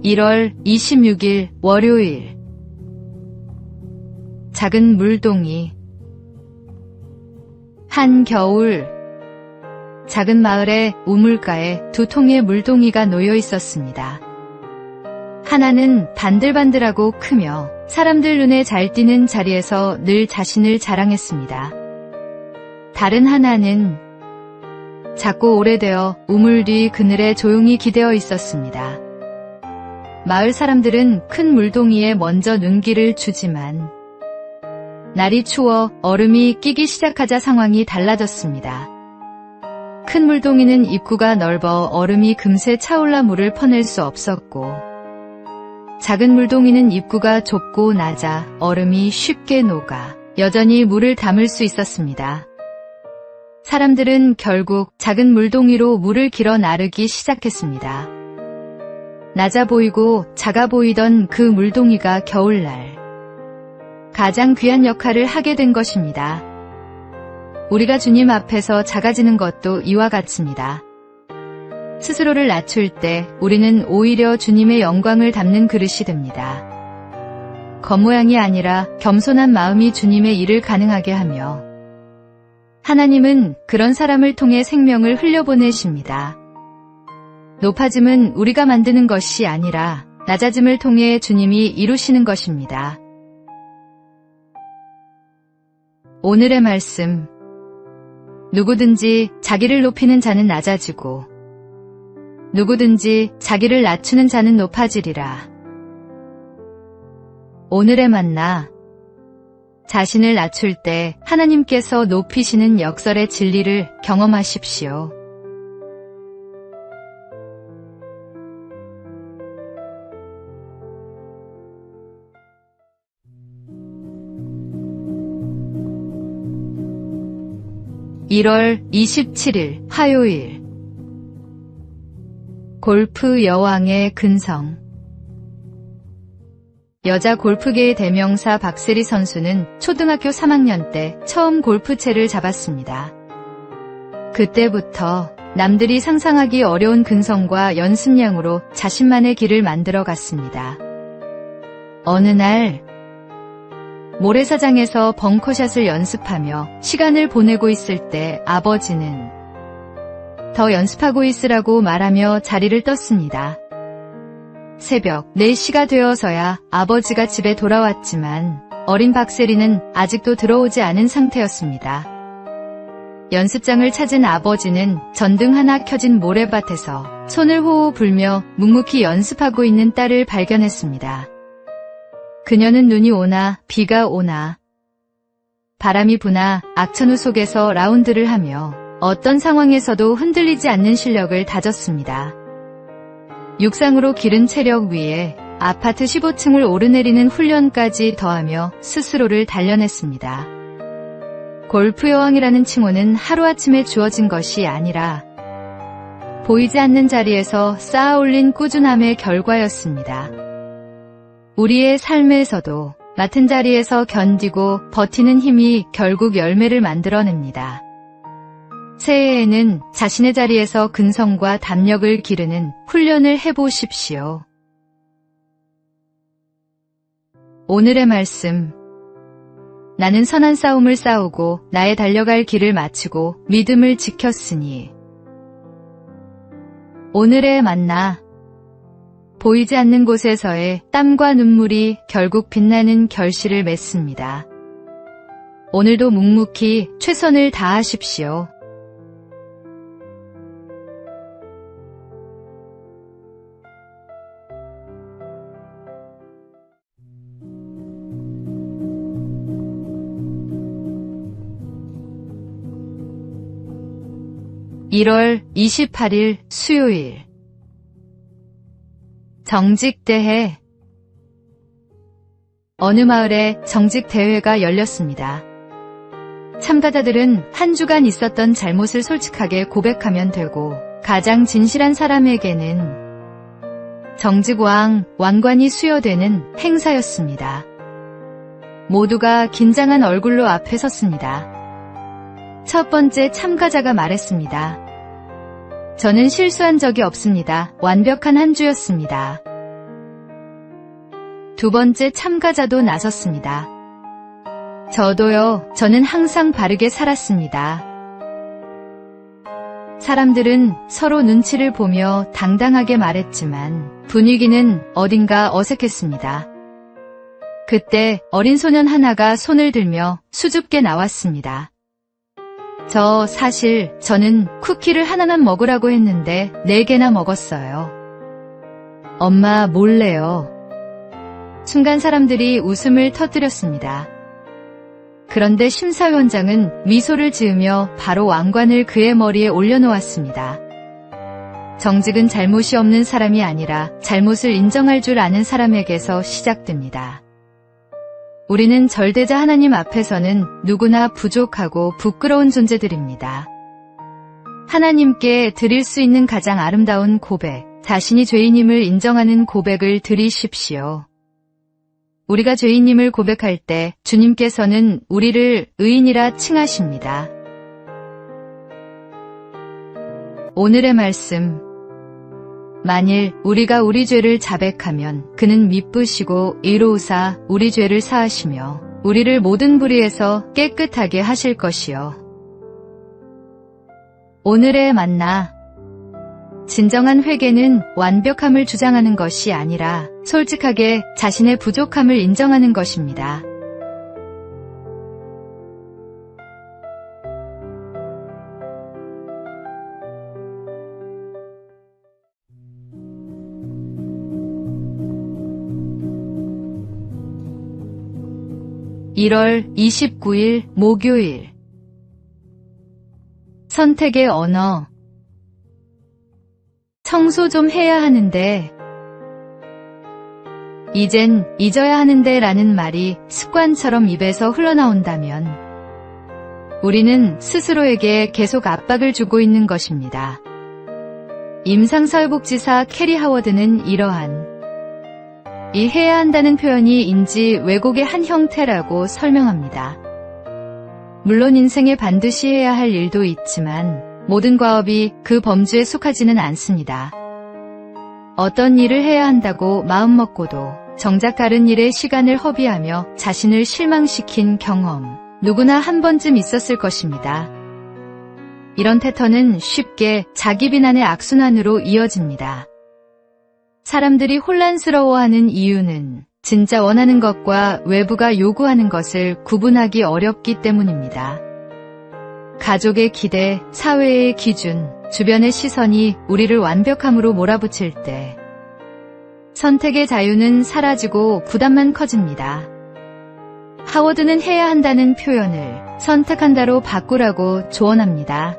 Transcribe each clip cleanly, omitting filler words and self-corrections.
1월 26일 월요일. 작은 물동이. 한겨울, 작은 마을의 우물가에 두 통의 물동이가 놓여 있었습니다. 하나는 반들반들하고 크며 사람들 눈에 잘 띄는 자리에서 늘 자신을 자랑했습니다. 다른 하나는 작고 오래되어 우물 뒤 그늘에 조용히 기대어 있었습니다. 마을 사람들은 큰 물동이에 먼저 눈길을 주지만 날이 추워 얼음이 끼기 시작하자 상황이 달라졌습니다. 큰 물동이는 입구가 넓어 얼음이 금세 차올라 물을 퍼낼 수 없었고, 작은 물동이는 입구가 좁고 낮아 얼음이 쉽게 녹아 여전히 물을 담을 수 있었습니다. 사람들은 결국 작은 물동이로 물을 길어 나르기 시작했습니다. 낮아 보이고 작아 보이던 그 물동이가 겨울날 가장 귀한 역할을 하게 된 것입니다. 우리가 주님 앞에서 작아지는 것도 이와 같습니다. 스스로를 낮출 때 우리는 오히려 주님의 영광을 담는 그릇이 됩니다. 겉모양이 아니라 겸손한 마음이 주님의 일을 가능하게 하며, 하나님은 그런 사람을 통해 생명을 흘려보내십니다. 높아짐은 우리가 만드는 것이 아니라 낮아짐을 통해 주님이 이루시는 것입니다. 오늘의 말씀. 누구든지 자기를 높이는 자는 낮아지고 누구든지 자기를 낮추는 자는 높아지리라. 오늘의 만나. 자신을 낮출 때 하나님께서 높이시는 역설의 진리를 경험하십시오. (1월 27일) 화요일. 골프 여왕의 근성. 여자 골프계의 대명사 박세리 선수는 초등학교 3학년 때 처음 골프채를 잡았습니다. 그때부터 남들이 상상하기 어려운 근성과 연습량으로 자신만의 길을 만들어 갔습니다. 어느 날 모래사장에서 벙커샷을 연습하며 시간을 보내고 있을 때 아버지는 더 연습하고 있으라고 말하며 자리를 떴습니다. 새벽 4시가 되어서야 아버지가 집에 돌아왔지만 어린 박세리는 아직도 들어오지 않은 상태였습니다. 연습장을 찾은 아버지는 전등 하나 켜진 모래밭에서 손을 호호 불며 묵묵히 연습하고 있는 딸을 발견했습니다. 그녀는 눈이 오나 비가 오나 바람이 부나 악천후 속에서 라운드를 하며 어떤 상황에서도 흔들리지 않는 실력을 다졌습니다. 육상으로 기른 체력 위에 아파트 15층을 오르내리는 훈련까지 더하며 스스로를 단련했습니다. 골프 여왕이라는 칭호는 하루아침에 주어진 것이 아니라 보이지 않는 자리에서 쌓아 올린 꾸준함의 결과였습니다. 우리의 삶에서도 맡은 자리에서 견디고 버티는 힘이 결국 열매를 만들어냅니다. 새해에는 자신의 자리에서 근성과 담력을 기르는 훈련을 해보십시오. 오늘의 말씀. 나는 선한 싸움을 싸우고 나의 달려갈 길을 마치고 믿음을 지켰으니. 오늘의 만나. 보이지 않는 곳에서의 땀과 눈물이 결국 빛나는 결실을 맺습니다. 오늘도 묵묵히 최선을 다하십시오. (1월 28일) 수요일. 정직대회. 어느 마을에 정직대회가 열렸습니다. 참가자들은 한 주간 있었던 잘못을 솔직하게 고백하면 되고, 가장 진실한 사람에게는 정직왕, 왕관이 수여되는 행사였습니다. 모두가 긴장한 얼굴로 앞에 섰습니다. 첫 번째 참가자가 말했습니다. 저는 실수한 적이 없습니다. 완벽한 한 주였습니다. 두 번째 참가자도 나섰습니다. 저도요. 저는 항상 바르게 살았습니다. 사람들은 서로 눈치를 보며 당당하게 말했지만 분위기는 어딘가 어색했습니다. 그때 어린 소년 하나가 손을 들며 수줍게 나왔습니다. 저는 쿠키를 하나만 먹으라고 했는데 4개나 먹었어요. 엄마 몰래요. 순간 사람들이 웃음을 터뜨렸습니다. 그런데 심사위원장은 미소를 지으며 바로 왕관을 그의 머리에 올려놓았습니다. 정직은 잘못이 없는 사람이 아니라 잘못을 인정할 줄 아는 사람에게서 시작됩니다. 우리는 절대자 하나님 앞에서는 누구나 부족하고 부끄러운 존재들입니다. 하나님께 드릴 수 있는 가장 아름다운 고백, 자신이 죄인임을 인정하는 고백을 드리십시오. 우리가 죄인임을 고백할 때 주님께서는 우리를 의인이라 칭하십니다. 오늘의 말씀. 만일 우리가 우리 죄를 자백하면 그는 미쁘시고 이로우사 우리 죄를 사하시며 우리를 모든 불의에서 깨끗하게 하실 것이요. 오늘의 만나. 진정한 회개는 완벽함을 주장하는 것이 아니라 솔직하게 자신의 부족함을 인정하는 것입니다. (1월 29일) 목요일. 선택의 언어. 청소 좀 해야 하는데, 이젠 잊어야 하는데 라는 말이 습관처럼 입에서 흘러나온다면 우리는 스스로에게 계속 압박을 주고 있는 것입니다. 임상사회복지사 캐리 하워드는 이러한 이 해야 한다는 표현이 인지 왜곡의 한 형태라고 설명합니다. 물론 인생에 반드시 해야 할 일도 있지만 모든 과업이 그 범주에 속하지는 않습니다. 어떤 일을 해야 한다고 마음먹고도 정작 다른 일에 시간을 허비하며 자신을 실망시킨 경험, 누구나 한 번쯤 있었을 것입니다. 이런 패턴은 쉽게 자기 비난의 악순환으로 이어집니다. 사람들이 혼란스러워하는 이유는 진짜 원하는 것과 외부가 요구하는 것을 구분하기 어렵기 때문입니다. 가족의 기대, 사회의 기준, 주변의 시선이 우리를 완벽함으로 몰아붙일 때 선택의 자유는 사라지고 부담만 커집니다. 하워드는 해야 한다는 표현을 선택한다로 바꾸라고 조언합니다.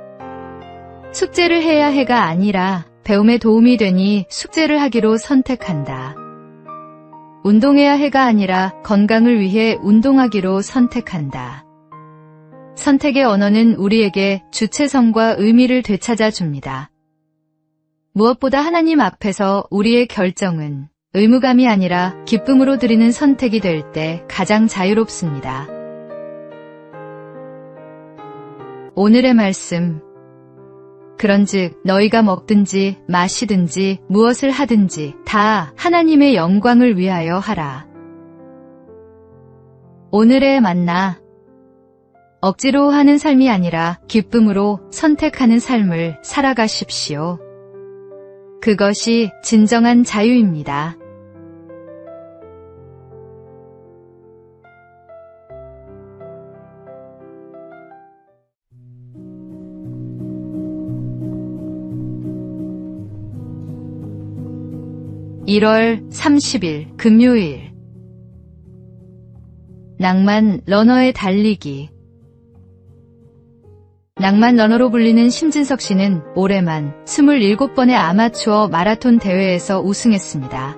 숙제를 해야 해가 아니라 배움에 도움이 되니 숙제를 하기로 선택한다. 운동해야 해가 아니라 건강을 위해 운동하기로 선택한다. 선택의 언어는 우리에게 주체성과 의미를 되찾아 줍니다. 무엇보다 하나님 앞에서 우리의 결정은 의무감이 아니라 기쁨으로 드리는 선택이 될 때 가장 자유롭습니다. 오늘의 말씀. 그런즉 너희가 먹든지 마시든지 무엇을 하든지 다 하나님의 영광을 위하여 하라. 오늘의 만나. 억지로 하는 삶이 아니라 기쁨으로 선택하는 삶을 살아가십시오. 그것이 진정한 자유입니다. (1월 30일) 금요일. 낭만 러너의 달리기. 낭만 러너로 불리는 심진석 씨는 올해만 27번의 아마추어 마라톤 대회에서 우승했습니다.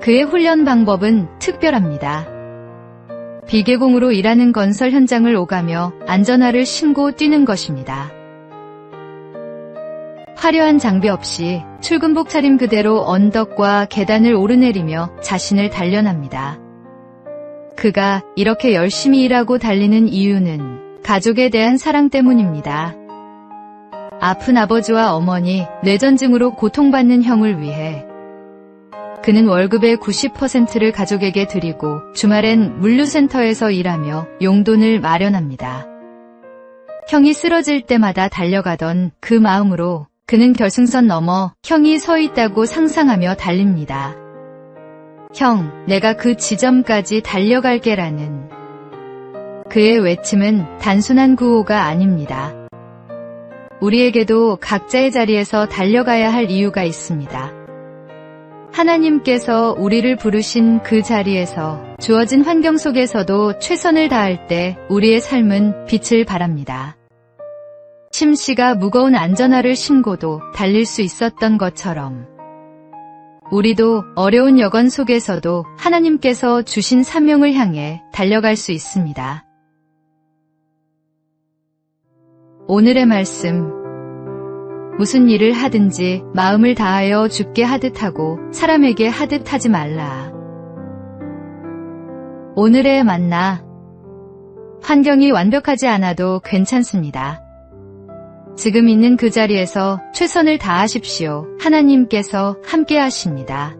그의 훈련 방법은 특별합니다. 비계공으로 일하는 건설 현장을 오가며 안전화를 신고 뛰는 것입니다. 화려한 장비 없이 출근복 차림 그대로 언덕과 계단을 오르내리며 자신을 단련합니다. 그가 이렇게 열심히 일하고 달리는 이유는 가족에 대한 사랑 때문입니다. 아픈 아버지와 어머니, 뇌전증으로 고통받는 형을 위해 그는 월급의 90%를 가족에게 드리고 주말엔 물류센터에서 일하며 용돈을 마련합니다. 형이 쓰러질 때마다 달려가던 그 마음으로 그는 결승선 넘어 형이 서 있다고 상상하며 달립니다. 형, 내가 그 지점까지 달려갈게라는 그의 외침은 단순한 구호가 아닙니다. 우리에게도 각자의 자리에서 달려가야 할 이유가 있습니다. 하나님께서 우리를 부르신 그 자리에서 주어진 환경 속에서도 최선을 다할 때 우리의 삶은 빛을 발합니다. 심씨가 무거운 안전화를 신고도 달릴 수 있었던 것처럼 우리도 어려운 여건 속에서도 하나님께서 주신 사명을 향해 달려갈 수 있습니다. 오늘의 말씀. 무슨 일을 하든지 마음을 다하여 주께 하듯 하고 사람에게 하듯 하지 말라. 오늘의 만나. 환경이 완벽하지 않아도 괜찮습니다. 지금 있는 그 자리에서 최선을 다하십시오. 하나님께서 함께 하십니다.